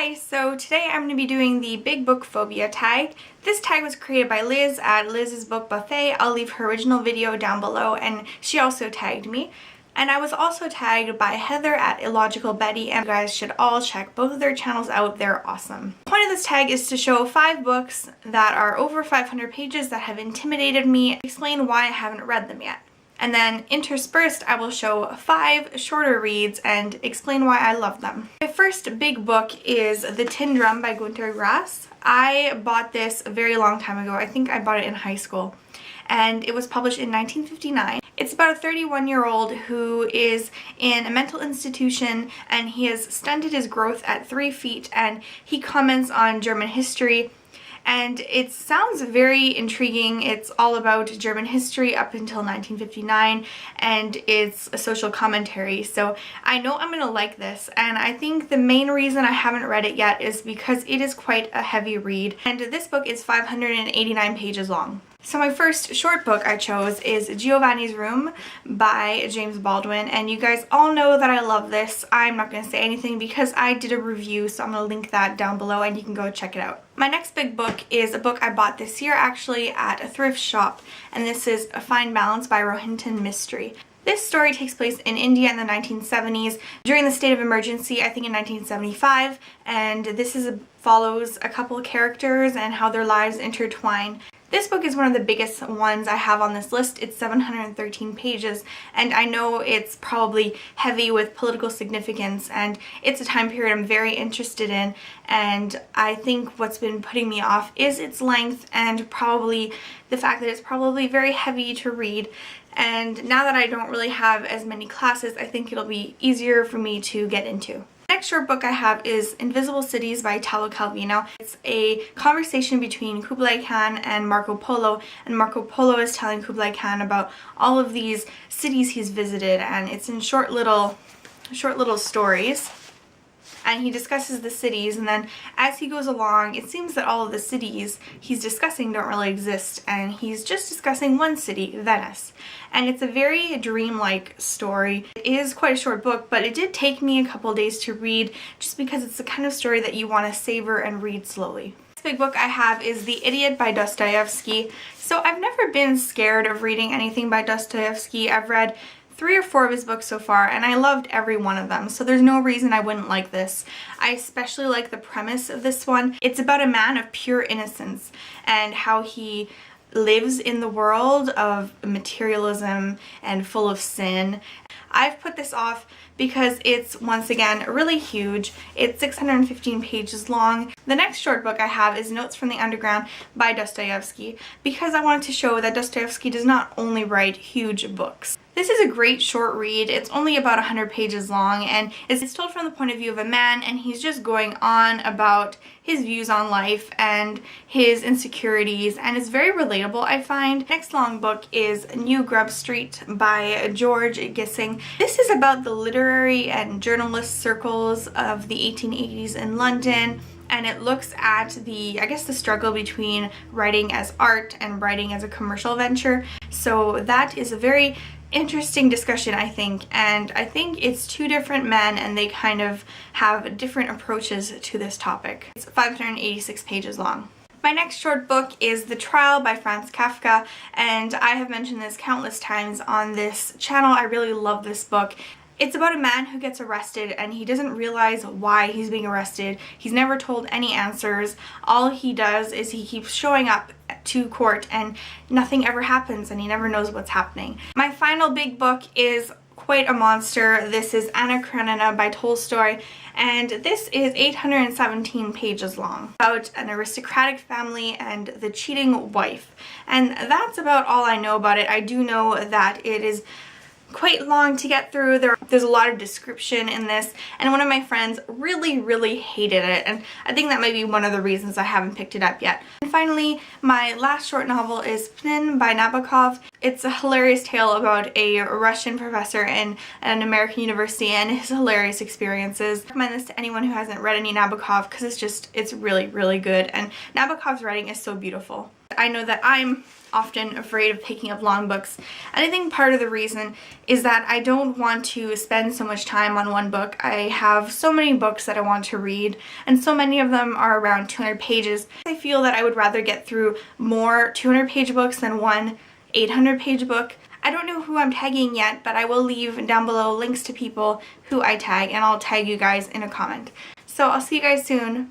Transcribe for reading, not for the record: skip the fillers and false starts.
Hi, so today I'm going to be doing the Big Book Phobia tag. This tag was created by Liz at Liz's Book Buffet. I'll leave her original video down below, and she also tagged me. And I was also tagged by Heather at Illogical Betty, and you guys should all check both of their channels out. They're awesome. The point of this tag is to show 5 books that are over 500 pages that have intimidated me, explain why I haven't read them yet. And then interspersed, I will show 5 shorter reads and explain why I love them. My first big book is The Tin Drum by Günter Grass. I bought this a very long time ago. I think I bought it in high school. And it was published in 1959. It's about a 31-year-old who is in a mental institution, and he has stunted his growth at 3 feet, and he comments on German history. And it sounds very intriguing. It's all about German history up until 1959, and it's a social commentary. So I know I'm going to like this, and I think the main reason I haven't read it yet is because it is quite a heavy read. And this book is 589 pages long. So my first short book I chose is Giovannis Room by James Baldwin, and you guys all know that I love this. I'm not going to say anything because I did a review, so I'm going to link that down below and you can go check it out. My next big book is a book I bought this year actually at a thrift shop, and this is A Fine Balance by Rohinton Mistry. This story takes place in India in the 1970s during the state of emergency, I think in 1975, and this follows a couple of characters and how their lives intertwine. This book is one of the biggest ones I have on this list. It's 713 pages, and I know it's probably heavy with political significance, and it's a time period I'm very interested in, and I think what's been putting me off is its length and probably the fact that it's probably very heavy to read. And now that I don't really have as many classes, I think it'll be easier for me to get into. The next short book I have is Invisible Cities by Calvino. It's a conversation between Kublai Khan and Marco Polo, and Marco Polo is telling Kublai Khan about all of these cities he's visited, and it's in short little stories. And he discusses the cities, and then as he goes along, it seems that all of the cities he's discussing don't really exist, and he's just discussing one city, Venice. And it's a very dreamlike story. It is quite a short book, but it did take me a couple days to read just because it's the kind of story that you want to savor and read slowly. The next big book I have is The Idiot by Dostoevsky. So I've never been scared of reading anything by Dostoevsky. I've read 3 or 4 of his books so far, and I loved every one of them, so there's no reason I wouldn't like this. I especially like the premise of this one. It's about a man of pure innocence and how he lives in the world of materialism and full of sin. I've put this off because it's, once again, really huge. It's 615 pages long. The next short book I have is Notes from the Underground by Dostoevsky, because I wanted to show that Dostoevsky does not only write huge books. This is a great short read. It's only about 100 pages long, and it's told from the point of view of a man, and he's just going on about his views on life and his insecurities, and it's very relatable, I find. Next long book is New Grub Street by George Gissing. This is about the literary and journalist circles of the 1880s in London, and it looks at the struggle between writing as art and writing as a commercial venture. So that is a very interesting discussion, I think, and I think it's 2 different men and they kind of have different approaches to this topic. It's 586 pages long. My next short book is The Trial by Franz Kafka, and I have mentioned this countless times on this channel. I really love this book. It's about a man who gets arrested, and he doesn't realize why he's being arrested. He's never told any answers. All he does is he keeps showing up to court and nothing ever happens, and he never knows what's happening. My final big book is quite a monster. This is Anna Karenina by Tolstoy, and this is 817 pages long, about an aristocratic family and the cheating wife. And that's about all I know about it. I do know that it is quite long to get through. There's a lot of description in this, and one of my friends really hated it, and I think that might be one of the reasons I haven't picked it up yet. And finally, my last short novel is Pnin by Nabokov. It's a hilarious tale about a Russian professor in an American university and his hilarious experiences. I recommend this to anyone who hasn't read any Nabokov because it's really, really good, and Nabokov's writing is so beautiful. I know that I'm often afraid of picking up long books, and I think part of the reason is that I don't want to spend so much time on one book. I have so many books that I want to read, and so many of them are around 200 pages. I feel that I would rather get through more 200-page books than one 800-page book. I don't know who I'm tagging yet, but I will leave down below links to people who I tag, and I'll tag you guys in a comment. So I'll see you guys soon.